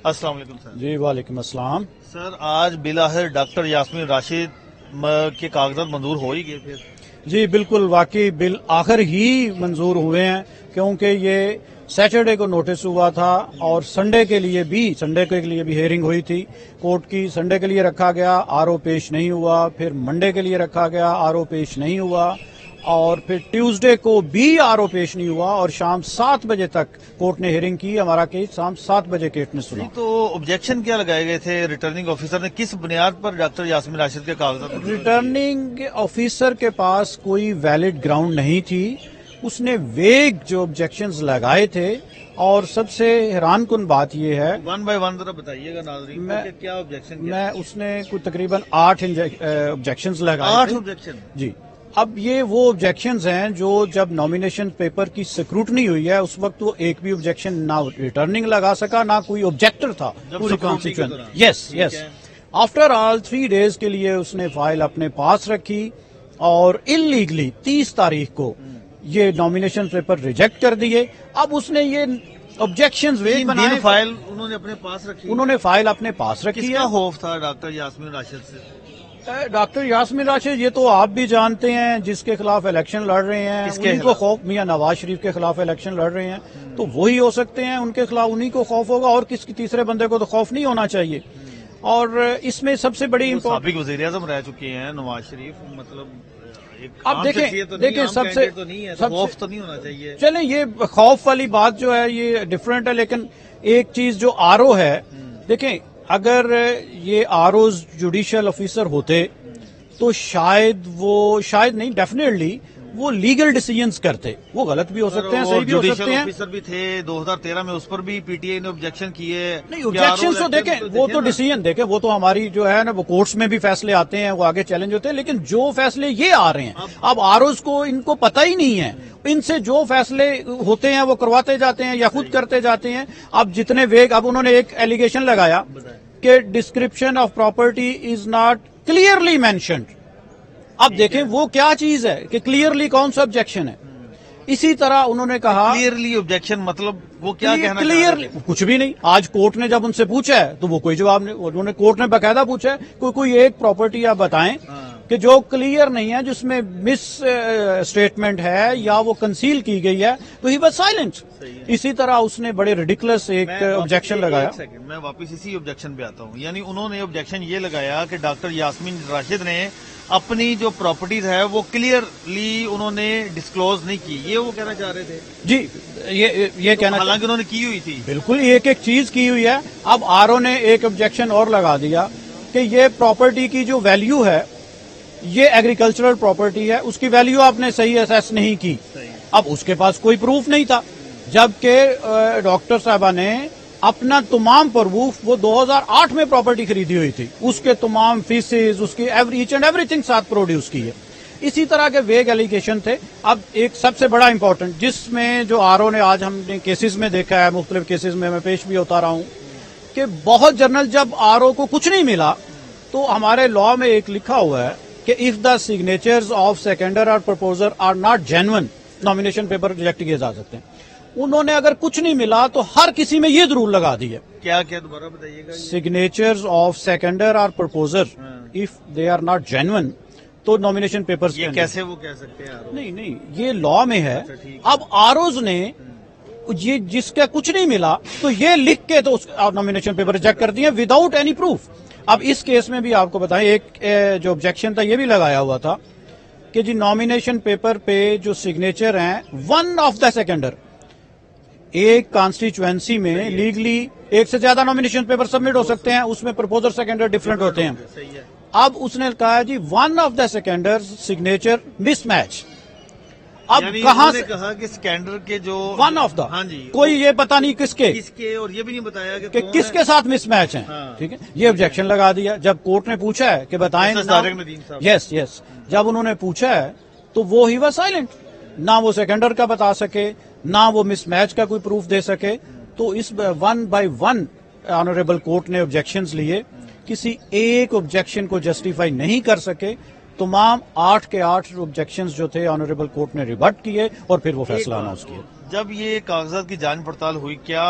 السلام علیکم سر. جی وعلیکم السلام. سر آج بلاخر ڈاکٹر یاسمین راشد کے کاغذات منظور ہو ہی گئے پھر؟ جی بالکل واقعی بالآخر ہی منظور ہوئے ہیں کیونکہ یہ سیٹرڈے کو نوٹس ہوا تھا اور سنڈے کے لیے بھی ہیئرنگ ہوئی تھی کورٹ کی. سنڈے کے لیے رکھا گیا, آر او پیش نہیں ہوا. پھر منڈے کے لیے رکھا گیا, آر او پیش نہیں ہوا. اور پھر ٹیوزڈے کو بھی آر او پیش نہیں ہوا اور شام 7 بجے تک کورٹ نے ہیئرنگ کی. ہمارا کیس شام 7 بجے کورٹ نے سنا. تو آبجیکشن کیا لگائے گئے تھے ریٹرننگ آفیسر نے, کس بنیاد پر ڈاکٹر یاسمین راشد کے کاغذات؟ ریٹرننگ آفیسر کے پاس کوئی ویلڈ گراؤنڈ نہیں تھی. اس نے ویگ جو آبجیکشنز لگائے تھے اور سب سے حیران کن بات یہ ہے, ون بائی ون ذرا بتائیے گا ناظرین کہ کیا آبجیکشن میں اس نے کوئی تقریباً 8 آبجیکشنز لگائے. 8 آبجیکشن؟ جی. اب یہ وہ آبجیکشنز ہیں جو جب نامینیشن پیپر کی سکروٹنی ہوئی ہے اس وقت وہ ایک بھی آبجیکشن نہ ریٹرننگ لگا سکا نہ کوئی آبجیکٹر تھا پوری کانسٹیچوئنٹ. یس. آفٹر آل 3 days کے لیے اس نے فائل اپنے پاس رکھی اور انلیگلی 30 تاریخ کو یہ نامینیشن پیپر ریجیکٹ کر دیے. اب اس نے یہ آبجیکشنز بنائے, فائل انہوں نے اپنے پاس رکھی. انہوں نے فائل اپنے پاس رکھی. کس کا خوف تھا ڈاکٹر یاسمین راشد سے؟ ڈاکٹر یاسمین راشد یہ تو آپ بھی جانتے ہیں جس کے خلاف الیکشن لڑ رہے ہیں, انہیں کو خوف, میاں نواز شریف کے خلاف الیکشن لڑ رہے ہیں تو وہی ہو سکتے ہیں ان کے خلاف, انہیں کو خوف ہوگا اور کس تیسرے بندے کو تو خوف نہیں ہونا چاہیے. اور اس میں سب سے بڑی سابق وزیر اعظم رہ چکے ہیں نواز شریف, مطلب اب دیکھیں سب سے خوف تو نہیں ہونا چاہیے. چلیں یہ خوف والی بات جو ہے یہ ڈفرینٹ ہے, لیکن ایک چیز جو آر او ہے, دیکھیں اگر یہ آر اوز جوڈیشل آفیسر ہوتے تو شاید نہیں ڈیفینیٹلی وہ لیگل ڈیسیجنز کرتے. وہ غلط بھی ہو سکتے ہیں, صحیح بھی ہو سکتے ہیں. آفیسر بھی تھے 2013 میں, اس پر بھی پی ٹی آئی نے آبجیکشن کیے. نہیں آبجیکشن تو دیکھیں وہ تو ڈیسیجن دیکھیں وہ تو ہماری جو ہے نا وہ کورٹس میں بھی فیصلے آتے ہیں, وہ آگے چیلنج ہوتے ہیں. لیکن جو فیصلے یہ آ رہے ہیں اب آر اوز کو ان کو پتہ ہی نہیں ہے, ان سے جو فیصلے ہوتے ہیں وہ کرواتے جاتے ہیں یا خود کرتے جاتے ہیں. اب جتنے ویگ, اب انہوں نے ایک ایلیگیشن لگایا کہ description of property is not clearly mentioned. اب دیکھیں وہ کیا چیز ہے کہ کلیئرلی کون سا آبجیکشن ہے. اسی طرح انہوں نے کہا کلیئرلی آبجیکشن مطلب وہ کیا کہنا کلیئرلی کچھ بھی نہیں. آج کورٹ نے جب ان سے پوچھا ہے تو وہ کوئی جواب نہیں, انہوں نے کورٹ نے باقاعدہ پوچھا ہے کوئی ایک پراپرٹی آپ بتائیں کہ جو کلیئر نہیں ہے, جس میں مس اسٹیٹمنٹ ہے یا وہ کنسیل کی گئی ہے, تو ہی واز سائلنٹ. اسی طرح اس نے بڑے ریڈیکولس ایک آبجیکشن لگایا. میں واپس اسی آبجیکشن پہ آتا ہوں. یعنی انہوں نے آبجیکشن یہ لگایا کہ ڈاکٹر یاسمین راشد نے اپنی جو پراپرٹیز ہے وہ کلیئرلی انہوں نے ڈسکلوز نہیں کی, یہ وہ کہنا چاہ رہے تھے. جی یہ کہنا, حالانکہ انہوں نے کی ہوئی تھی. بالکل ایک چیز کی ہوئی ہے. اب آر او نے ایک آبجیکشن اور لگا دیا کہ یہ پراپرٹی کی جو ویلیو ہے یہ ایگریکلچرل پراپرٹی ہے, اس کی ویلیو آپ نے صحیح اسیس نہیں کی. اب اس کے پاس کوئی پروف نہیں تھا, جبکہ ڈاکٹر صاحبہ نے اپنا تمام پروف, وہ 2008 میں پراپرٹی خریدی ہوئی تھی, اس کے تمام فیسز, اس کی ایچ اینڈ ایوری تھنگ ساتھ پروڈیوس کی ہے. اسی طرح کے ویگ ایلیگیشن تھے. اب ایک سب سے بڑا امپورٹنٹ جس میں جو آر او نے آج ہم نے کیسز میں دیکھا ہے, مختلف کیسز میں پیش بھی ہوتا رہا ہوں کہ بہت جنرل جب آر او کو کچھ نہیں ملا تو ہمارے لا میں ایک لکھا ہوا ہے کہ if the signatures of seconder اور proposer are not genuine nomination paper reject کیے جا سکتے ہیں. انہوں نے اگر کچھ نہیں ملا تو ہر کسی میں یہ ضرور لگا دی ہے. کیا دوبارہ بتائیے گا. سگنیچرز آف سیکنڈر اور proposer if they are not genuine تو نامینیشن پیپرز کیسے وہ کہہ سکتے ہیں؟ نہیں یہ لا میں ہے. اب آر اوز نے یہ جس کا کچھ نہیں ملا تو یہ لکھ کے تو نامینیشن پیپر ریجیکٹ کر دیے وداؤٹ اینی پروف. اب اس کیس میں بھی آپ کو بتائیں ایک جو آبجیکشن تھا یہ بھی لگایا ہوا تھا کہ جی نامینیشن پیپر پہ جو سگنیچر ہیں ون آف دا سیکنڈر, ایک کانسٹیچوئنسی میں لیگلی ایک سے زیادہ نامینیشن پیپر سبمٹ ہو سکتے ہیں, اس میں پرپوزر سیکنڈر ڈفرنٹ ہوتے ہیں. اب اس نے کہا جی one of the seconder signature mismatch. اب کہاں سے کہا کہ سیکنڈر کے جو ون آف دا, ہاں جی, کوئی یہ پتا نہیں کس کے, اور یہ بھی نہیں بتایا کہ کس کے ساتھ مس میچ ہیں. ٹھیک ہے, یہ آبجیکشن لگا دیا. جب کورٹ نے پوچھا ہے کہ بتائیں, یس جب انہوں نے پوچھا ہے تو وہ ہی واز سائلنٹ, نہ وہ سیکنڈر کا بتا سکے نہ وہ مس میچ کا کوئی پروف دے سکے. تو اس 1 بائی 1 آنریبل کورٹ نے آبجیکشنز لیے, کسی ایک آبجیکشن کو جسٹیفائی نہیں کر سکے. تمام 8 کے 8 آبجیکشنز جو تھے آنریبل کورٹ نے ریبٹ کیے اور پھر وہ فیصلہ اناؤنس کیا. جب یہ کاغذات کی جانچ پڑتال ہوئی, کیا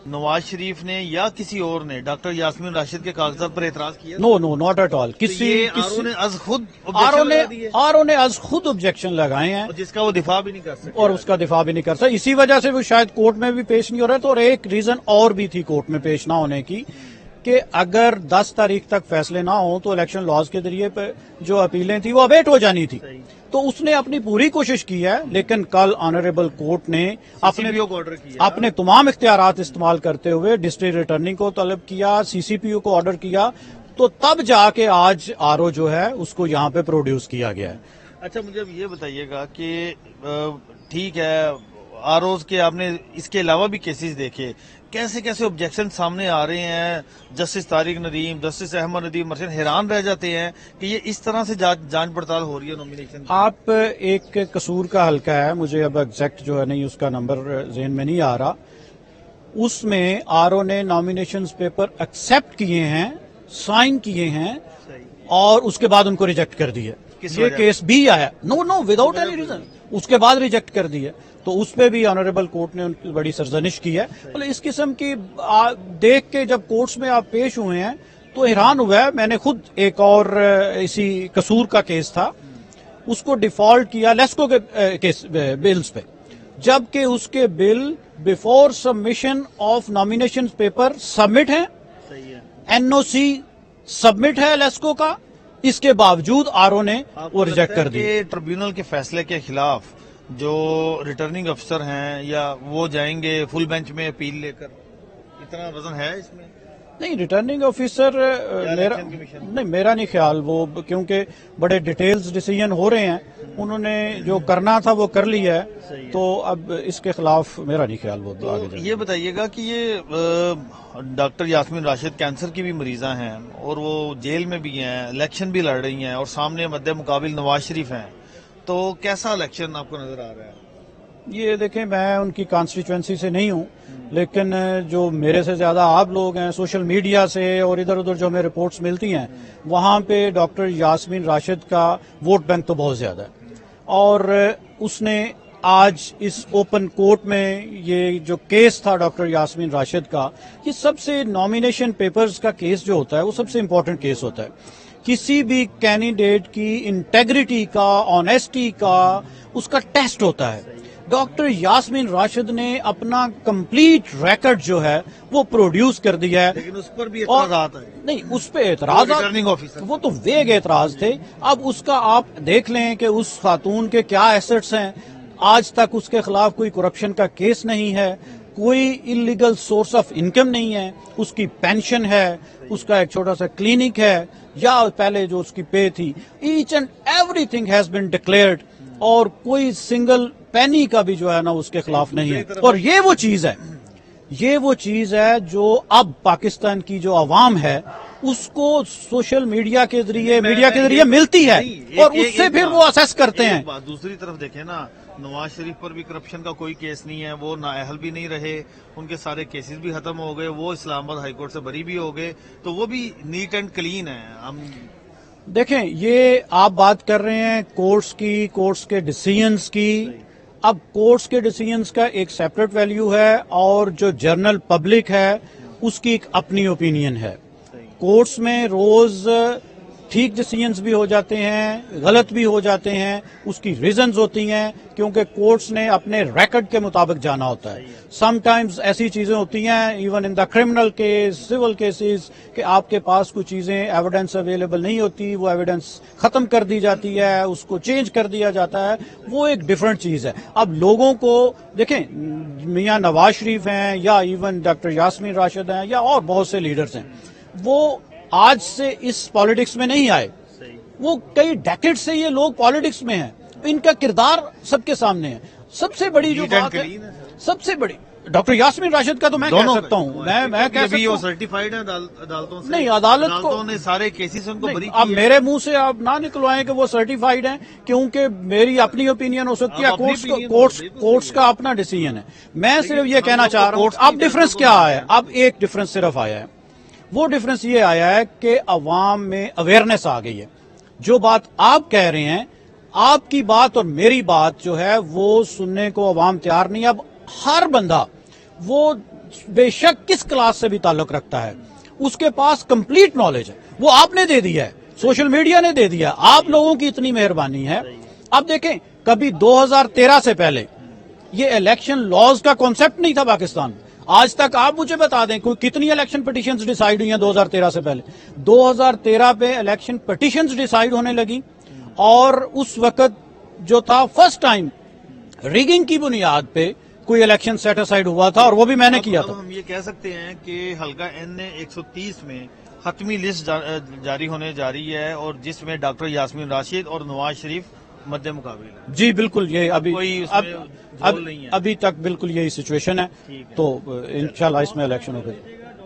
نواز شریف نے یا کسی اور نے ڈاکٹر یاسمین راشد کے کاغذات پر اعتراض کیا؟ No no not at all. R O نے از خود آر او نے از خود آبجیکشن لگائے ہیں جس کا وہ دفاع بھی نہیں کر سکتے اور اس کا دفاع بھی نہیں کر سکتا. اسی وجہ سے وہ شاید کورٹ میں بھی پیش نہیں ہو رہے. تو اور ایک ریزن اور بھی تھی کورٹ میں پیش نہ ہونے کی کہ اگر 10 تاریخ تک فیصلے نہ ہوں تو الیکشن لاز کے ذریعے پہ جو اپیلیں تھیں وہ اویٹ ہو جانی تھی. تو اس نے اپنی پوری کوشش کی ہے, لیکن کل آنریبل کورٹ نے اپنے تمام اختیارات استعمال کرتے ہوئے ڈسٹرکٹ ریٹرننگ کو طلب کیا, سی سی پی او کو آرڈر کیا, تو تب جا کے آج آر او جو ہے اس کو یہاں پہ پروڈیوس کیا گیا ہے. اچھا مجھے اب یہ بتائیے گا کہ ٹھیک ہے آر اوز کے آپ نے اس کے علاوہ بھی کیسز دیکھے, کیسے کیسے آبجیکشن سامنے آ رہے ہیں. جسٹس طارق ندیم, جسٹس احمد ندیم مرچن حیران رہ جاتے ہیں کہ یہ اس طرح سے جانچ پڑتال ہو رہی ہے نامینیشن. آپ ایک قصور کا حلقہ ہے, مجھے اب ایگزیکٹ جو ہے نہیں اس کا نمبر ذہن میں نہیں آ رہا, اس میں آر او نے نامینیشنز پیپر ایکسپٹ کیے ہیں, سائن کیے ہیں اور اس کے بعد ان کو ریجیکٹ کر دیا. یہ کیس بھی آیا, نو وداؤٹ اینی ریزن, اس کے بعد ریجیکٹ کر دیا. تو اس پہ بھی آنریبل کورٹ نے ان کی بڑی سرزنش کی ہے. اس قسم کی دیکھ کے جب کورٹس میں آپ پیش ہوئے ہیں تو حیران ہوا ہے. میں نے خود ایک اور اسی قصور کا کیس تھا, اس کو ڈیفالٹ کیا لیسکو کے بلز پہ, جبکہ اس کے bill before submission of nomination paper submit ہیں, این او سی سبمٹ ہے لیسکو کا, اس کے باوجود آر او نے وہ ریجیکٹ کر دی. ٹریبیونل کے فیصلے کے خلاف جو ریٹرننگ افسر ہیں یا وہ جائیں گے فل بینچ میں اپیل لے کر, اتنا وزن ہے اس میں؟ نہیں, ریٹرننگ آفیسر میرا نہیں خیال, وہ کیونکہ بڑے ڈیٹیلز ڈیسیژن ہو رہے ہیں, انہوں نے جو کرنا تھا وہ کر لیا ہے, تو اب اس کے خلاف میرا نہیں خیال. وہ یہ بتائیے گا کہ یہ ڈاکٹر یاسمین راشد کینسر کی بھی مریضاں ہیں اور وہ جیل میں بھی ہیں, الیکشن بھی لڑ رہی ہیں اور سامنے مد مقابل نواز شریف ہیں, تو کیسا الیکشن آپ کو نظر آ رہا ہے؟ یہ دیکھیں, میں ان کی کانسٹیچوئنسی سے نہیں ہوں, لیکن جو میرے سے زیادہ آپ لوگ ہیں سوشل میڈیا سے اور ادھر ادھر جو ہمیں رپورٹس ملتی ہیں, وہاں پہ ڈاکٹر یاسمین راشد کا ووٹ بینک تو بہت زیادہ ہے. اور اس نے آج اس اوپن کورٹ میں یہ جو کیس تھا ڈاکٹر یاسمین راشد کا, یہ سب سے نامینیشن پیپرز کا کیس جو ہوتا ہے وہ سب سے امپورٹنٹ کیس ہوتا ہے. کسی بھی کینڈیڈیٹ کی انٹیگریٹی کا, آنیسٹی کا, اس کا ٹیسٹ ہوتا ہے. ڈاکٹر یاسمین راشد نے اپنا کمپلیٹ ریکارڈ جو ہے وہ پروڈیوس کر دیا ہے, لیکن اس پر بھی اعتراضات ہیں. نہیں, اس پہ اعتراضات وہ تو ویگ اعتراض تھے. اب اس کا آپ دیکھ لیں کہ اس خاتون کے کیا ایسٹس ہیں, آج تک اس کے خلاف کوئی کرپشن کا کیس نہیں ہے, کوئی انلیگل سورس آف انکم نہیں ہے, اس کی پینشن ہے, اس کا ایک چھوٹا سا کلینک ہے, یا پہلے جو اس کی پے تھی, each and everything has been declared, اور کوئی سنگل پینی کا بھی جو ہے نا اس کے خلاف نہیں ہے. اور یہ وہ چیز ہے جو اب پاکستان کی جو عوام ہے اس کو سوشل میڈیا کے ذریعے ملتی ہے, اور اس سے پھر وہ اسیس کرتے ہیں. دوسری طرف دیکھیں نا, نواز شریف پر بھی کرپشن کا کوئی کیس نہیں ہے, وہ نااہل بھی نہیں رہے, ان کے سارے کیسز بھی ختم ہو گئے, وہ اسلام آباد ہائی کورٹ سے بری بھی ہو گئے, تو وہ بھی نیٹ اینڈ کلین ہے. ہم دیکھیں, یہ آپ بات کر رہے ہیں کورٹس کی, کورٹس کے ڈیسیژنز کی. اب کورٹس کے ڈیسیژنز کا ایک سیپریٹ ویلیو ہے, اور جو جنرل پبلک ہے اس کی ایک اپنی اوپینین ہے. کورٹس میں روز ٹھیک ڈیسیژنز بھی ہو جاتے ہیں, غلط بھی ہو جاتے ہیں, اس کی ریزنز ہوتی ہیں, کیونکہ کورٹس نے اپنے ریکارڈ کے مطابق جانا ہوتا ہے. سم ٹائمز ایسی چیزیں ہوتی ہیں even in the criminal case, civil cases, کہ آپ کے پاس کچھ چیزیں ایویڈنس اویلیبل نہیں ہوتی, وہ ایویڈنس ختم کر دی جاتی ہے, اس کو چینج کر دیا جاتا ہے, وہ ایک ڈفرنٹ چیز ہے. اب لوگوں کو دیکھیں, میاں نواز شریف ہیں یا ایون ڈاکٹر یاسمین راشد ہیں یا اور بہت سے لیڈرز ہیں, وہ آج سے اس پالیٹکس میں نہیں آئے, وہ کئی ڈیکیڈ سے یہ لوگ پالیٹکس میں ہیں, ان کا کردار سب کے سامنے ہے. سب سے بڑی جو بات ہے, سب سے بڑی ڈاکٹر یاسمین راشد کا تو میں کہہ سکتا ہوں, میں کہہ سکتا ہوں سرٹیفائیڈ ہے عدالتوں سے. نہیں, عدالتوں نے سارے کیسز ان کو بری. اب میرے منہ سے آپ نہ نکلوائیں کہ وہ سرٹیفائیڈ ہیں, کیونکہ میری اپنی اوپینین ہو سکتی ہے, کورٹس کا اپنا ڈیسیژن ہے. میں صرف یہ کہنا چاہ رہا ہوں, اب ڈفرنس کیا آیا ہے, اب ایک ڈفرنس صرف آیا ہے, وہ ڈفرنس یہ آیا ہے کہ عوام میں اویئرنیس آ گئی ہے. جو بات آپ کہہ رہے ہیں, آپ کی بات اور میری بات جو ہے وہ سننے کو عوام تیار نہیں. اب ہر بندہ وہ بے شک کس کلاس سے بھی تعلق رکھتا ہے، اس کے پاس کمپلیٹ نالج ہے، وہ آپ نے دے دیا ہے، سوشل میڈیا نے دے دیا، آپ لوگوں کی اتنی مہربانی ہے۔ اب دیکھیں کبھی 2013 سے پہلے یہ الیکشن لاز کا کانسیپٹ نہیں تھا پاکستان میں، آج تک آپ مجھے بتا دیں کوئی کتنی الیکشن پٹیشنز ڈیسائیڈ ہوئی ہیں 2013 سے پہلے؟ 2013 پہ الیکشن پٹیشنز ڈیسائیڈ ہونے لگی، اور اس وقت جو تھا فرسٹ ٹائم ریگنگ کی بنیاد پہ کوئی الیکشن سیٹ اسائیڈ ہوا تھا، اور وہ بھی میں نے کیا تھا۔ ہم یہ کہہ سکتے ہیں کہ حلقہ N 130 میں حتمی لسٹ جاری ہونے جا رہی ہے، اور جس میں ڈاکٹر یاسمین راشد اور نواز شریف مد مقابل ہے۔ جی بالکل، یہ کوئی اس میں جھول نہیں ہے۔ ابھی تک بالکل یہی سچویشن ہے، تو انشاءاللہ اس میں الیکشن ہوگا۔